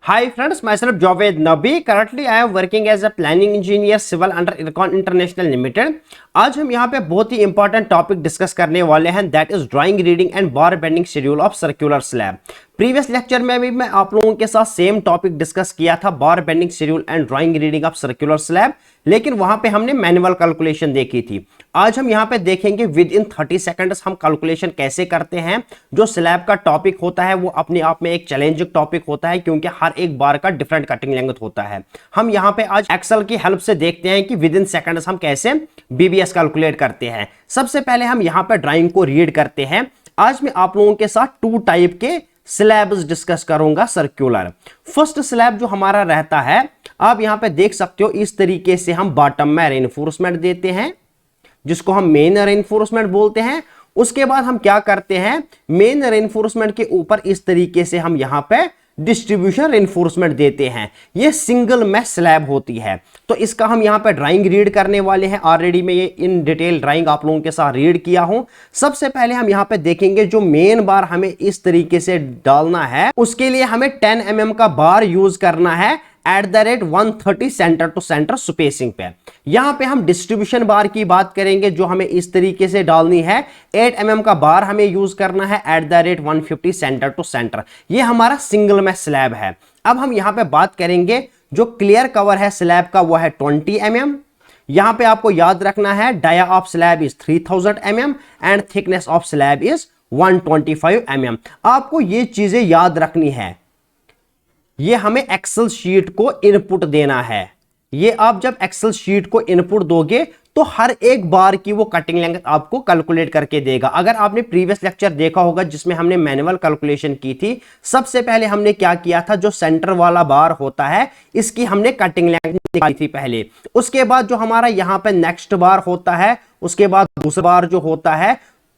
Hi friends, myself Javed Nabi. Currently I am working as a planning engineer civil under Ircon International Limited. आज हम यहाँ पे बहुत ही important topic discuss करने वाले हैं, that is drawing reading and bar bending schedule of circular slab. Previous lecture में भी मैं आप लोगों के साथ सेम टॉपिक डिस्कस किया था, बार bending schedule and drawing reading of circular slab, लेकिन वहां पे हमने मैनुअल कैलकुलेशन देखी थी। आज हम यहाँ पे देखेंगे विद इन 30 सेकंड्स हम कैलकुलेशन कैसे करते हैं। जो स्लैब का टॉपिक होता है वो अपने आप में एक चैलेंजिंग टॉपिक होता है, क्योंकि हर एक बार का डिफरेंट कटिंग लेंथ होता है। हम यहाँ पे आज एक्सेल की हेल्प से देखते हैं कि विद इन सेकंड्स हम कैसे बीबीएस कैलकुलेट करते हैं। सबसे पहले हम यहाँ पे ड्राइंग को रीड करते हैं। आज मैं आप लोगों के साथ 2 टाइप के स्लैब्स डिस्कस करूंगा सर्कुलर। फर्स्ट स्लैब जो हमारा रहता है, आप यहां पे देख सकते हो, इस तरीके से हम बॉटम में रेनफोर्समेंट देते हैं, जिसको हम मेन रेनफोर्समेंट बोलते हैं। उसके बाद हम क्या करते हैं, मेन रेनफोर्समेंट के ऊपर इस तरीके से हम यहां पे डिस्ट्रीब्यूशन रेनफोर्समेंट देते हैं। ये सिंगल मैश स्लैब होती है, तो इसका हम यहां पे ड्राइंग रीड करने वाले हैं। ऑलरेडी मैं ये इन डिटेल ड्राइंग आप लोगों के साथ रीड किया हूं। सबसे पहले हम यहां पे देखेंगे जो मेन बार हमें इस तरीके से डालना है, उसके लिए हमें 10 mm का बार यूज करना है at the rate 130 centre to centre spacing पे। यहां पे हम डिस्ट्रीब्यूशन बार की बात करेंगे, जो हमें इस तरीके से डालनी है। 8 mm का बार हमें यूज करना है at the rate 150 centre to centre. ये हमारा सिंगल मैश स्लैब है। अब हम यहां पे बात करेंगे जो क्लियर कवर है स्लैब का, वो है 20 mm। यहां पे आपको याद रखना है dia of slab is 3000 mm and thickness of slab is 125 mm। आपको ये चीजें याद रखनी है। ये हमें एक्सेल शीट को इनपुट देना है। ये आप जब एक्सेल शीट को इनपुट दोगे तो हर एक बार की वो कटिंग लेंथ आपको कैलकुलेट करके देगा। अगर आपने प्रीवियस लेक्चर देखा होगा जिसमें हमने मैनुअल कैलकुलेशन की थी, सबसे पहले हमने क्या किया था, जो सेंटर वाला बार होता है इसकी हमने कटिंग लेंथ निकाली थी पहले। उसके बाद जो हमारा यहाँ पे नेक्स्ट बार होता है, उसके बाद दूसरा बार जो होता है,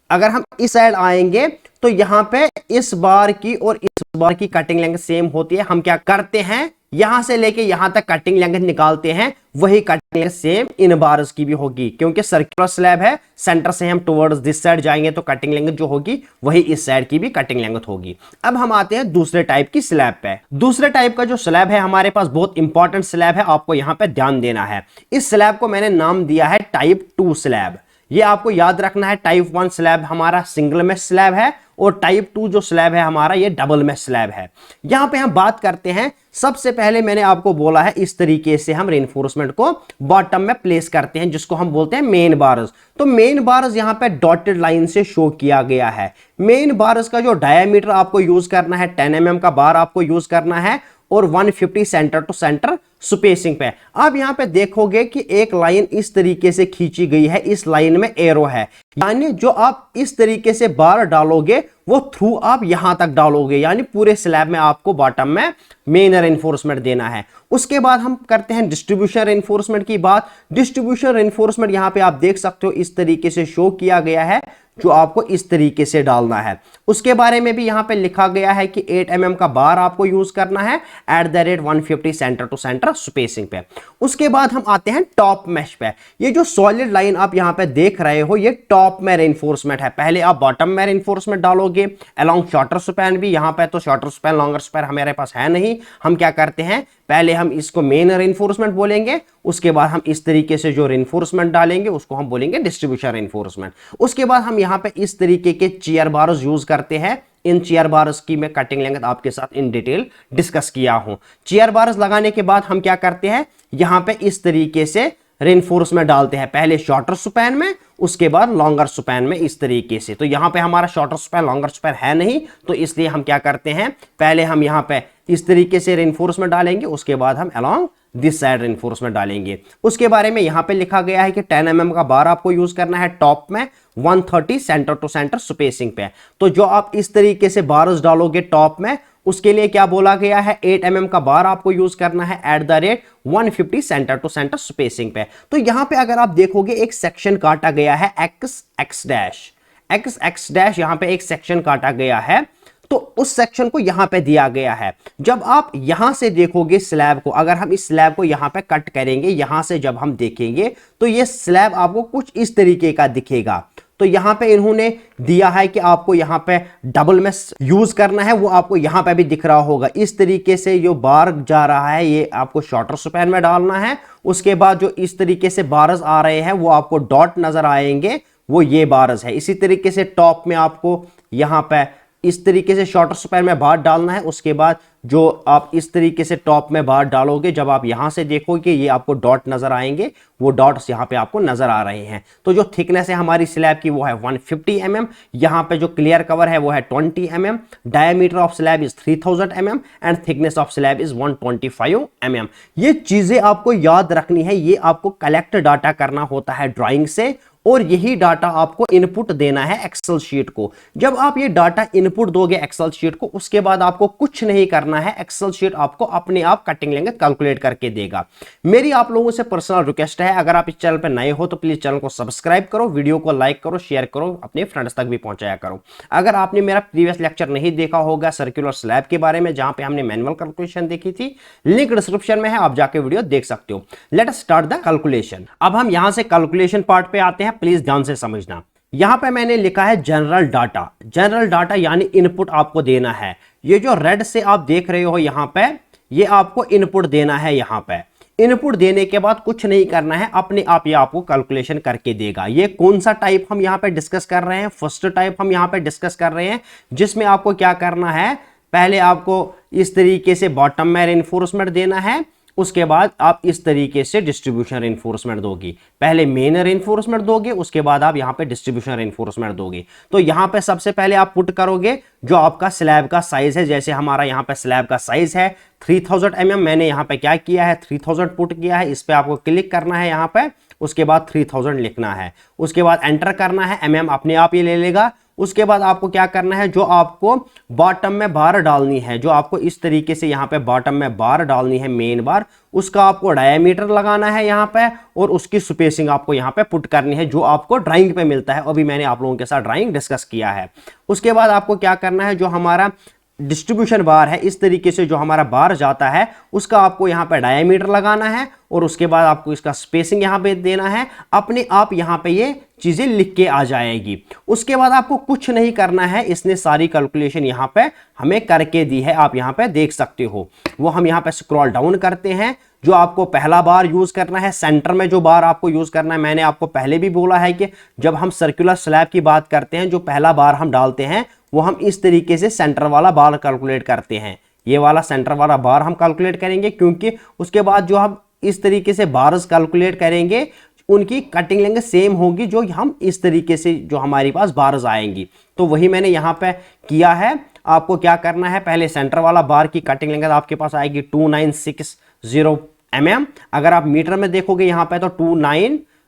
अगर हम इस साइड आएंगे तो यहां पे इस बार की और इस बार की कटिंग लेंथ सेम होती है। हम क्या करते हैं, यहां से लेके यहां तक कटिंग लेंथ निकालते हैं, वही cutting length same in bars की भी होगी, क्योंकि सर्कुलर स्लैब है। सेंटर से हम टुवर्ड्स दिस साइड जाएंगे तो कटिंग लेंथ जो होगी वही इस साइड की भी कटिंग लेंथ होगी। अब हम आते हैं दूसरे टाइप की स्लैब पे। दूसरे टाइप का जो स्लैब है हमारे पास, बहुत इंपॉर्टेंट स्लैब है, आपको यहां पे ध्यान देना है। इस स्लैब को मैंने नाम दिया है टाइप 2 स्लैब। ये आपको याद रखना है, टाइप 1 स्लैब हमारा सिंगल मैश स्लैब है और टाइप 2 जो स्लैब है हमारा ये डबल मैश स्लैब है। यहां पे हम बात करते हैं, सबसे पहले मैंने आपको बोला है इस तरीके से हम रेनफोर्समेंट को बॉटम में प्लेस करते हैं, जिसको हम बोलते हैं मेन बार्स। तो मेन बार्स यहां पे डॉटेड लाइन से शो किया गया है। मेन बार्स का जो डायामीटर आपको यूज करना है, 10 mm का बार आपको यूज करना है और 150 सेंटर टू सेंटर स्पेसिंग पे। आप यहां पे देखोगे कि एक लाइन इस तरीके से खींची गई है, इस लाइन में एरो है, यानी जो आप इस तरीके से बार डालोगे वो थ्रू आप यहां तक डालोगे, यानी पूरे स्लैब में आपको बॉटम में मेन रेनफोर्समेंट देना है। उसके बाद हम करते हैं डिस्ट्रीब्यूशन रेनफोर्समेंट की बात। डिस्ट्रीब्यूशन रेनफोर्समेंट यहां पे आप देख सकते हो इस तरीके से शो किया गया है, जो आपको इस तरीके से डालना है। उसके बारे में भी यहां पे लिखा गया है कि 8 mm का बार आपको यूज करना है at the rate 150 centre to centre spacing पे। उसके बाद हम आते हैं टॉप मैश पे। ये जो सॉलिड लाइन आप यहां पे देख रहे हो, ये टॉप में रेनफोर्समेंट है। पहले आप बॉटम में रेनफोर्समेंट डालोगे अलोंग शॉर्टर स्पैन भी। यहां पे तो शॉर्टर स्पैन लॉन्गर स्पैन हमारे पास है नहीं। हम क्या करते हैं, पहले हम इसको मेन रेनफोर्समेंट बोलेंगे, उसके बाद हम इस तरीके से जो रेनफोर्समेंट डालेंगे उसको हम बोलेंगे डिस्ट्रीब्यूशन रेनफोर्समेंट। उसके बाद हम यहां पे इस तरीके के चेयर बार्स यूज करते हैं। इन चेयर बार्स की मैं कटिंग लेंथ आपके साथ इन डिटेल डिस्कस किया हूं। चेयर बार्स लगाने के बाद हम क्या करते हैं, यहां पे इस तरीके से रेनफोर्समेंट डालते हैं, पहले शॉर्टर स्पैन में, उसके बाद लॉन्गर स्पैन में, इस तरीके से। तो यहां पे हमारा शॉर्टर स्पैन लॉन्गर स्पैन है नहीं, तो इसलिए हम क्या करते हैं, पहले हम यहां पे इस तरीके से रेनफोर्समेंट डालेंगे, उसके बाद हम अलोंग दिस साइड रेनफोर्समेंट डालेंगे। उसके बारे में यहां पे लिखा गया है कि 10 mm का बार आपको यूज करना है टॉप में, 130 सेंटर टू सेंटर स्पेसिंग पे। तो जो आप इस तरीके से बार्स डालोगे टॉप में, उसके लिए क्या बोला गया है, 8 mm का बार आपको यूज करना है at the rate 150 centre to centre spacing पे। तो यहां पे अगर आप देखोगे एक सेक्शन काटा गया है एक्स एक्स डैश, यहां पे एक सेक्शन काटा गया है, तो उस सेक्शन को यहां पे दिया गया है। जब आप यहां से देखोगे स्लैब को, अगर हम इस स्लैब को यहां पे कट करेंगे, यहां से जब हम देखेंगे तो ये स्लैब आपको कुछ इस तरीके का दिखेगा। तो यहां पे इन्होंने दिया है कि आपको यहां पे डबल में यूज करना है, वो आपको यहां पे भी दिख रहा होगा। इस तरीके से जो बार जा रहा है ये आपको शॉर्टर स्पैन में डालना है। उसके बाद जो इस तरीके से बारस आ रहे हैं वो आपको डॉट नजर आएंगे, वो ये बारस है। इसी तरीके से टॉप में आपको यहां पे इस तरीके से शॉर्टर स्पैन में बार डालना है। उसके बाद जो आप इस तरीके से टॉप में बार डालोगे, जब आप यहां से देखोगे ये आपको डॉट नजर आएंगे, वो डॉट्स यहां पे आपको नजर आ रहे हैं। तो जो थिकनेस है हमारी स्लैब की वो है 150 mm, यहां पे जो क्लियर कवर है वो है 20 mm, diameter of slab is 3000 mm and thickness of slab is 125 mm। ये चीजें आपको याद रखनी है, ये आपको कलेक्ट डाटा करना होता है ड्राइंग से, और यही डाटा आपको इनपुट देना है एक्सेल शीट को। जब आप ये डाटा इनपुट दोगे एक्सेल शीट को, उसके बाद आपको कुछ नहीं करना है, एक्सेल शीट आपको अपने आप कटिंग लेंथ कैलकुलेट करके देगा। मेरी आप लोगों से पर्सनल रिक्वेस्ट है, अगर आप इस चैनल पर नए हो तो प्लीज चैनल को सब्सक्राइब करो, वीडियो को लाइक करो, शेयर करो, अपने फ्रेंड्स तक भी पहुंचाया करो। अगर आपने मेरा प्रीवियस लेक्चर नहीं देखा होगा सर्कुलर स्लैब के बारे में, जहां पे हमने मैनुअल कैलकुलेशन देखी थी, लिंक डिस्क्रिप्शन में है, आप जाके वीडियो देख सकते हो। Let us start the calculation. अब हम यहां से कैलकुलेशन पार्ट पे आते हैं, प्लीज ध्यान से समझना। यहां पे मैंने लिखा है जनरल डाटा। जनरल डाटा यानी इनपुट आपको देना है। ये जो रेड से आप देख रहे हो यहां पे, ये आपको इनपुट देना है। यहां पे इनपुट देने के बाद कुछ नहीं करना है, अपने आप ये आपको कैलकुलेशन करके देगा। ये कौन सा टाइप हम यहां पे डिस्कस कर रहे हैं? फर्स्ट टाइप हम यहां पे डिस्कस कर रहे हैं, जिसमें आपको क्या करना है, पहले आपको इस तरीके से बॉटम में रेनफोर्समेंट देना है, उसके बाद आप इस तरीके से डिस्ट्रीब्यूशन रेनफोर्समेंट दोगे। पहले मेन रेनफोर्समेंट दोगे, उसके बाद आप यहां पे डिस्ट्रीब्यूशन रेनफोर्समेंट दोगे। तो यहां पे सबसे पहले आप पुट करोगे जो आपका स्लैब का साइज है। जैसे हमारा यहां पे स्लैब का साइज है 3000 mm, मैंने यहां पे क्या किया है 3000 पुट किया है। इस पे आपको क्लिक करना है यहां पे, उसके बाद 3000 लिखना है, उसके बाद एंटर करना है, mm अपने आप ये ले लेगा। उसके बाद आपको क्या करना है, जो आपको बॉटम में बार डालनी है, जो आपको इस तरीके से यहां पे बॉटम में बार डालनी है, मेन बार, उसका आपको डायमीटर लगाना है यहां पे, और उसकी स्पेसिंग आपको यहां पे पुट करनी है, जो आपको ड्राइंग पे मिलता है। अभी मैंने आप लोगों के साथ ड्राइंग डिस्कस किया है। उसके बाद आपको क्या करना है, जो हमारा डिस्ट्रीब्यूशन बार है, इस तरीके से जो हमारा बार जाता है, उसका आपको यहां पे डायमीटर लगाना है, और उसके बाद आपको इसका स्पेसिंग यहां पे देना है। अपने आप यहां पे ये चीजें लिख के आ जाएगी। उसके बाद आपको कुछ नहीं करना है, इसने सारी कैलकुलेशन यहां पे हमें करके दी है, आप यहां पे देख सकते हो। वो हम यहां पे स्क्रॉल डाउन करते हैं। जो आपको पहला बार यूज करना है, सेंटर में जो बार आपको यूज करना है, मैंने आपको पहले भी बोला है कि जब हम सर्कुलर स्लैब की बात करते हैं, जो पहला बार हम डालते हैं वो हम इस तरीके से सेंटर वाला बार कैलकुलेट करते हैं। ये वाला सेंटर वाला बार हम कैलकुलेट करेंगे, क्योंकि उसके बाद जो हम इस तरीके से बार्स कैलकुलेट करेंगे, उनकी कटिंग लेंथ सेम होगी, जो हम इस तरीके से जो हमारे पास बार्स आएंगी। तो वही मैंने यहां पे किया है। आपको क्या करना है, पहले सेंटर वाला बार की कटिंग लेंथ आपके पास आएगी 2960 mm। अगर आप मीटर में देखोगे यहां पे तो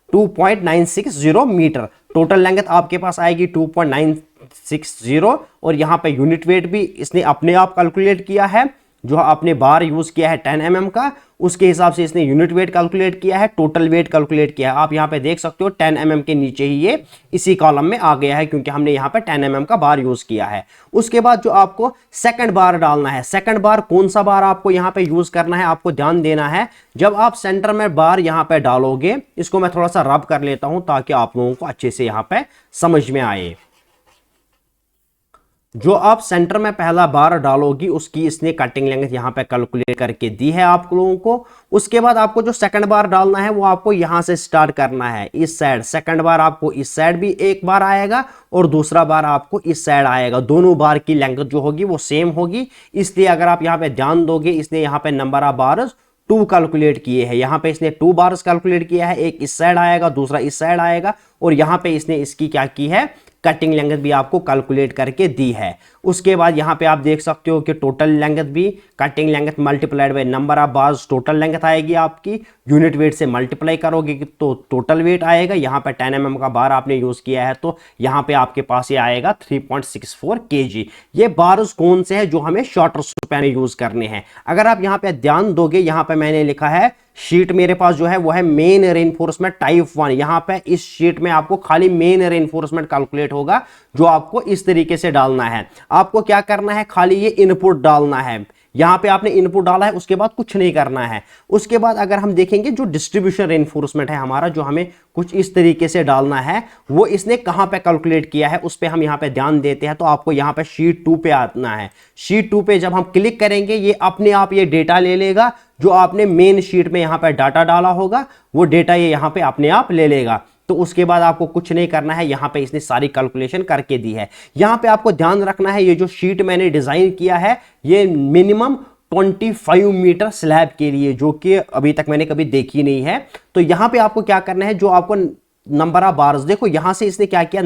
2.960 मीटर। टोटल लेंथ आपके पास आएगी 2.960, और यहां पे यूनिट वेट भी इसने अपने आप कैलकुलेट किया है। जो आपने बार यूज किया है 10 mm का, उसके हिसाब से इसने यूनिट वेट कैलकुलेट किया है, टोटल वेट कैलकुलेट किया है। आप यहां पे देख सकते हो 10 mm के नीचे ही ये इसी कॉलम में आ गया है, क्योंकि हमने यहां पे 10 mm का बार यूज किया है। उसके बाद जो आपको सेकंड बार डालना है, सेकंड बार कौन सा बार आपको यहां पे यूज करना है, आपको ध्यान देना है। जब आप सेंटर में बार यहां पे डालोगे, इसको मैं थोड़ा सा रब कर लेता हूं ताकि आप लोगों को अच्छे से यहां पे समझ में आए। जो आप सेंटर में पहला बार डालोगी, उसकी इसने कटिंग लेंथ यहां पे कैलकुलेट करके दी है आप लोगों को। उसके बाद आपको जो सेकंड बार डालना है वो आपको यहां से स्टार्ट करना है, इस साइड। सेकंड बार आपको इस साइड भी एक बार आएगा, और दूसरा बार आपको इस साइड आएगा। दोनों बार की लेंथ जो होगी वो सेम होगी। इसलिए अगर आप यहां पे ध्यान दोगे, इसने यहां पे नंबर ऑफ बार्स 2 कैलकुलेट किए हैं। यहां पे इसने 2 बार्स कैलकुलेट किया है, एक इस साइड आएगा, दूसरा इस साइड आएगा, और यहां पे इसने इसकी क्या की है, कटिंग लेंथ भी आपको कैलकुलेट करके दी है। उसके बाद यहां पे आप देख सकते हो कि टोटल लेंथ भी cutting length multiplied by number of bars total length आएगी आपकी। यूनिट वेट से मल्टीप्लाई करोगे तो टोटल वेट आएगा। यहां पे 10 mm का बार आपने यूज किया है, तो यहां पे आपके पास ये आएगा 3.64 kg। ये बार्स कौन से हैं जो हमें शॉर्टर स्पैन में यूज करने हैं? अगर आप यहां पे ध्यान दोगे, यहां पे मैंने लिखा है शीट मेरे पास जो है वो है मेन रेनफोर्समेंट टाइप 1। यहां पे इस शीट में आपको खाली मेन रेनफोर्समेंट कैलकुलेट होगा, जो आपको इस तरीके से डालना है। आपको क्या करना है, खाली ये इनपुट डालना है। यहाँ पे आपने इनपुट डाला है, उसके बाद कुछ नहीं करना है। उसके बाद अगर हम देखेंगे जो डिस्ट्रीब्यूशन रेनफोर्समेंट है हमारा, जो हमें कुछ इस तरीके से डालना है, वो इसने कहां पे कैलकुलेट किया है उस पे हम यहां पे ध्यान देते हैं। तो आपको यहां पे शीट 2 पे आना है। शीट 2 पे जब हम क्लिक करेंगे, ये अपने आप ये डेटा ले लेगा जो आपने मेन शीट में यहां पे डाटा डाला होगा, वो डेटा ये यहां पे अपने आप ले लेगा। तो उसके बाद आपको कुछ नहीं करना है, यहां पे इसने सारी कैलकुलेशन करके दी है। यहां पे आपको ध्यान रखना है, ये जो शीट मैंने डिजाइन किया है ये मिनिमम 25 मीटर स्लैब के लिए, जो कि अभी तक मैंने कभी देखी नहीं है। तो यहां पे आपको क्या करना है, जो आपको नंबर ऑफ बार्स, देखो यहां से इसने क्या किया,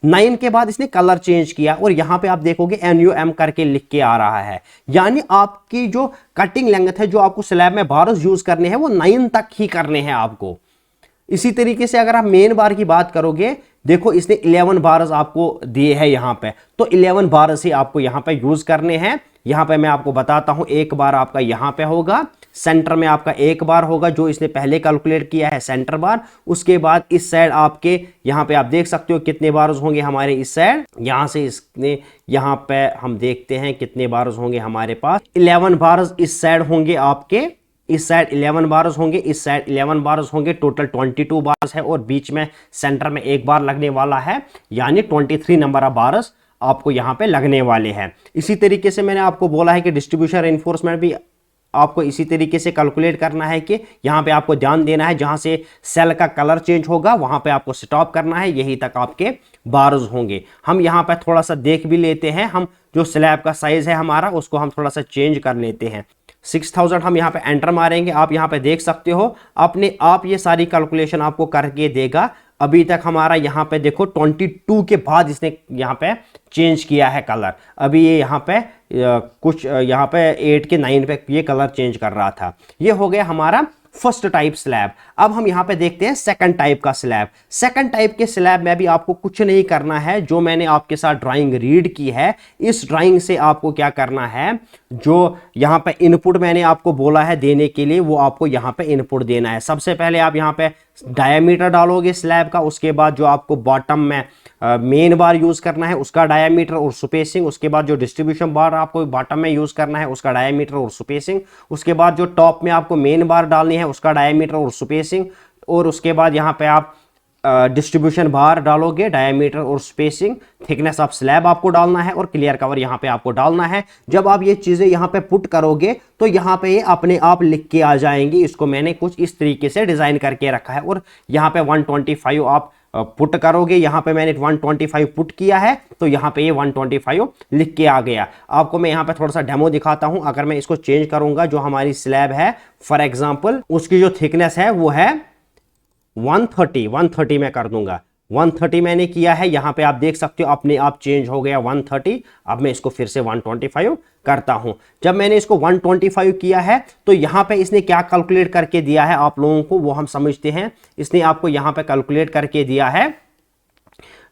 9 के बाद इसने कलर चेंज किया और यहां पे आप देखोगे NUM करके लिख के आ रहा है। यानी आपकी जो कटिंग लेंथ है, जो आपको स्लैब में बार्स यूज करने हैं, वो 9 तक ही करने हैं आपको। इसी तरीके से अगर आप मेन बार की बात करोगे, देखो इसने 11 बार्स आपको दिए हैं यहां पे, तो 11 बार्स ही आपको यहां पे यूज करने हैं। यहां पे मैं आपको बताता हूं, एक बार आपका यहां पे होगा, सेंटर में आपका एक बार होगा जो इसने पहले कैलकुलेट किया है, सेंटर बार। उसके बाद इस साइड आपके यहां पे आप देख सकते हो कितने बार्स होंगे हमारे इस साइड, यहां से इसने यहां पे हम देखते हैं कितने बार्स होंगे हमारे पास, 11 बार्स इस साइड होंगे आपके, इस साइड 11 बार्स होंगे, इस साइड 11 बार्स होंगे, टोटल 22 बार्स है और बीच में सेंटर में एक बार लगने वाला है, यानी 23 नंबर ऑफ बार्स आपको यहां पे लगने वाले हैं। इसी तरीके से मैंने आपको बोला है कि डिस्ट्रीब्यूशन रेनफोर्समेंट भी आपको इसी तरीके से कैलकुलेट करना है कि यहां पे आपको ध्यान देना है, जहां से सेल का कलर चेंज होगा वहां पे आपको स्टॉप करना है, यही तक आपके बार्स होंगे। हम यहां पे थोड़ा सा देख भी लेते हैं, हम जो स्लैब का साइज है हमारा उसको हम थोड़ा सा चेंज कर लेते हैं। 6000 हम यहाँ पे एंटर मारेंगे, आप यहाँ पे देख सकते हो अपने आप ये सारी कैलकुलेशन आपको करके देगा। अभी तक हमारा यहाँ पे देखो 22 के बाद इसने यहाँ पे चेंज किया है कलर। अभी ये यहाँ पे कुछ यहाँ पे 8 के 9 पे ये कलर चेंज कर रहा था। ये हो गया हमारा फर्स्ट टाइप स्लैब। अब हम यहां पे देखते हैं सेकंड टाइप का स्लैब। सेकंड टाइप के स्लैब में भी आपको कुछ नहीं करना है, जो मैंने आपके साथ ड्राइंग रीड की है, इस ड्राइंग से आपको क्या करना है, जो यहां पे इनपुट मैंने आपको बोला है देने के लिए, वो आपको यहां पे इनपुट देना है। सबसे पहले आप यहां पे डायमीटर डालोगे स्लैब का, उसके बाद जो आपको बॉटम में मेन बार यूज करना है उसका डायमीटर और स्पेसिंग, उसके बाद जो डिस्ट्रीब्यूशन बार आपको बॉटम में यूज करना है उसका डायमीटर और स्पेसिंग, उसके बाद जो टॉप में आपको मेन बार डालनी है उसका डायमीटर और स्पेसिंग, और उसके बाद यहाँ पे आप डिस्ट्रीब्यूशन बार डालोगे, डायमीटर और स्पेसिंग, थिकनेस ऑफ स्लैब आपको डालना है और क्लियर कवर यहाँ पे आपको डालना है। जब आप ये चीजें यहाँ पे पुट करोगे तो यहाँ पे ये अपने आप लिख के आ जाएंगी। इसको मैंने कुछ इस तरीके से डिजाइन करके रखा है और यहाँ पे 125 आप पुट करोगे, यहाँ पे मैंने 125 पुट किया है तो यहाँ पे ये 125 लिख के आ गया। आपको मैं यहाँ पे थोड़ा सा डेमो दिखाता हूँ। अगर मैं इसको चेंज करूंगा, जो हमारी स्लैब है फॉर एग्जांपल उसकी जो थिकनेस है वो है 130 मैं कर दूंगा, 130 मैंने किया है। यहाँ पे आप देख सकते हो अपने आप चेंज हो गया 130। अब मैं इसको फिर से 125 करता हूं। जब मैंने इसको 125 किया है तो यहाँ पे इसने क्या कैलकुलेट करके दिया है आप लोगों को वो हम समझते हैं। इसने आपको यहाँ पे कैलकुलेट करके दिया है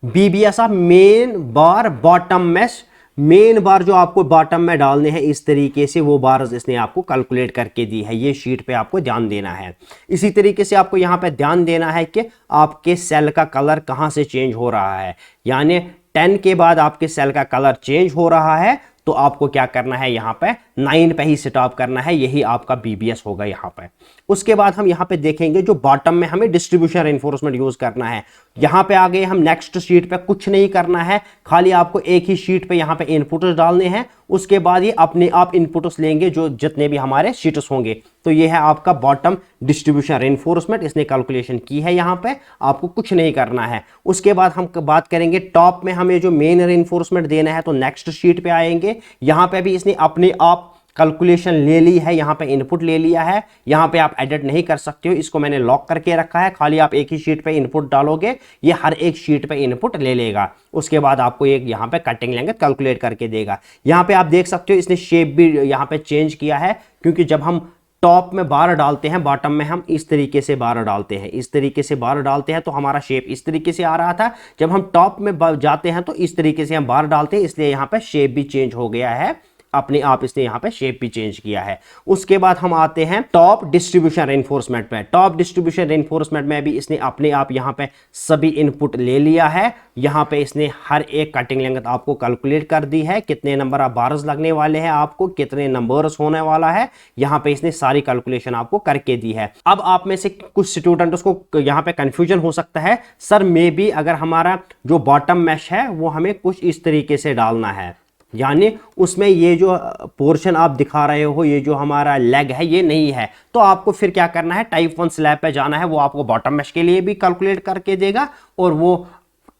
BBS of main bar bottom mesh, main bar जो आपको बॉटम में डालने हैं इस तरीके से वो बार्स इसने आपको कैलकुलेट करके दी है। ये शीट पे आपको ध्यान देना है। इसी तरीके से आपको यहाँ पे ध्यान देना है कि आपके सेल का कलर कहाँ से चेंज हो रहा है, यानी 10 के बाद आपके सेल का कलर चेंज हो रहा है तो आपको क्या करना है, यहाँ पे 9 पे ही स्टॉप करना है, यही आपका BBS होगा यहाँ पे। उसके बाद हम यहाँ पे देखेंगे जो बॉटम में हमें डिस्ट्रीब्यूशन रेनफोर्समेंट यूज करना है। यहाँ पे आ गए हम नेक्स्ट शीट पे, कुछ नहीं करना है, खाली आपको एक ही शीट पे यहाँ पे इनपुट्स डालने हैं। उसके बाद ये अपने आप इनपुट्स लेंगे जो जितने भी हमारे शीट्स होंगे। तो ये है आपका बॉटम डिस्ट्रीब्यूशन रेनफोर्समेंट, इसने कैलकुलेशन की है, यहाँ पे आपको कुछ नहीं करना है। उसके बाद हम बात करेंगे टॉप में हमें जो मेन रेनफोर्समेंट देना है, तो नेक्स्ट शीट पे आएंगे। यहाँ पे भी इसने अपने आप कैलकुलेशन ले ली है, यहाँ पे इनपुट ले लिया है। यहाँ पे आप एडिट नहीं कर सकते हो, इसको मैंने लॉक करके रखा है। खाली आप एक ही शीट पे इनपुट डालोगे, ये हर एक शीट पे इनपुट ले लेगा। उसके बाद आपको एक यहाँ पे कटिंग लेंगे कैलकुलेट करके देगा। यहाँ पे आप देख सकते हो इसने शेप भी यहाँ पे चेंज किया है, क्योंकि जब हम टॉप में बार डालते हैं, बॉटम में हम इस तरीके से बार डालते हैं, इस तरीके से बार डालते हैं तो हमारा शेप इस तरीके से आ रहा था। जब हम टॉप में जाते हैं तो इस तरीके से हम बार डालते हैं, इसलिए यहाँ पे शेप भी चेंज हो गया है। अपने आप इसने यहाँ पे शेप भी चेंज किया है। उसके बाद हम आते हैं टॉप डिस्ट्रीब्यूशन रेनफोर्समेंट में। टॉप डिस्ट्रीब्यूशन रेनफोर्समेंट में भी इसने अपने आप यहाँ पे सभी इनपुट ले लिया है। यहाँ पे इसने हर एक कटिंग लेंथ आपको कैलकुलेट कर दी है, कितने नंबर ऑफ बार्स लगने वाले हैं, आपको कितने नंबर्स होने वाला है, यहाँ पे इसने सारी कैलकुलेशन आपको करके दी है। अब आप में से कुछ स्टूडेंट्स को यहाँ पे कंफ्यूजन हो सकता है, सर मे बी अगर हमारा जो बॉटम मैश है वो हमें कुछ इस तरीके से डालना है, यानी उसमें ये जो पोर्शन आप दिखा रहे हो, ये जो हमारा लेग है ये नहीं है, तो आपको फिर क्या करना है, टाइप 1 स्लैब पे जाना है। वो आपको बॉटम मैश के लिए भी कैलकुलेट करके देगा और वो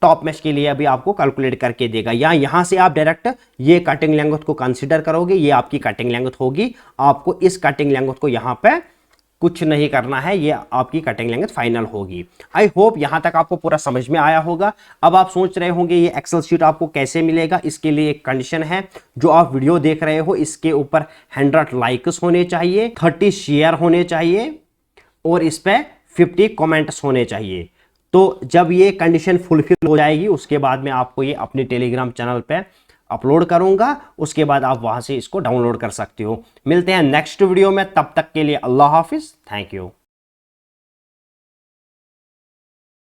टॉप मैश के लिए अभी आपको कैलकुलेट करके देगा। या यहां से आप डायरेक्ट ये कटिंग लेंथ को कंसीडर करोगे, ये आपकी कटिंग लेंथ होगी। आपको इस कटिंग लेंथ को यहां पे कुछ नहीं करना है, ये आपकी कटिंग लेंथ फाइनल होगी। आई होप यहां तक आपको पूरा समझ में आया होगा। अब आप सोच रहे होंगे ये एक्सेल शीट आपको कैसे मिलेगा। इसके लिए एक कंडीशन है, जो आप वीडियो देख रहे हो इसके ऊपर 100 लाइक्स होने चाहिए, 30 शेयर होने चाहिए और इस पे 50 कमेंट्स होने चाहिए। तो जब ये कंडीशन फुलफिल हो जाएगी उसके बाद में आपको ये अपने टेलीग्राम चैनल पे अपलोड करूंगा, उसके बाद आप वहां से इसको डाउनलोड कर सकते हो। मिलते हैं नेक्स्ट वीडियो में, तब तक के लिए अल्लाह हाफिज, थैंक यू।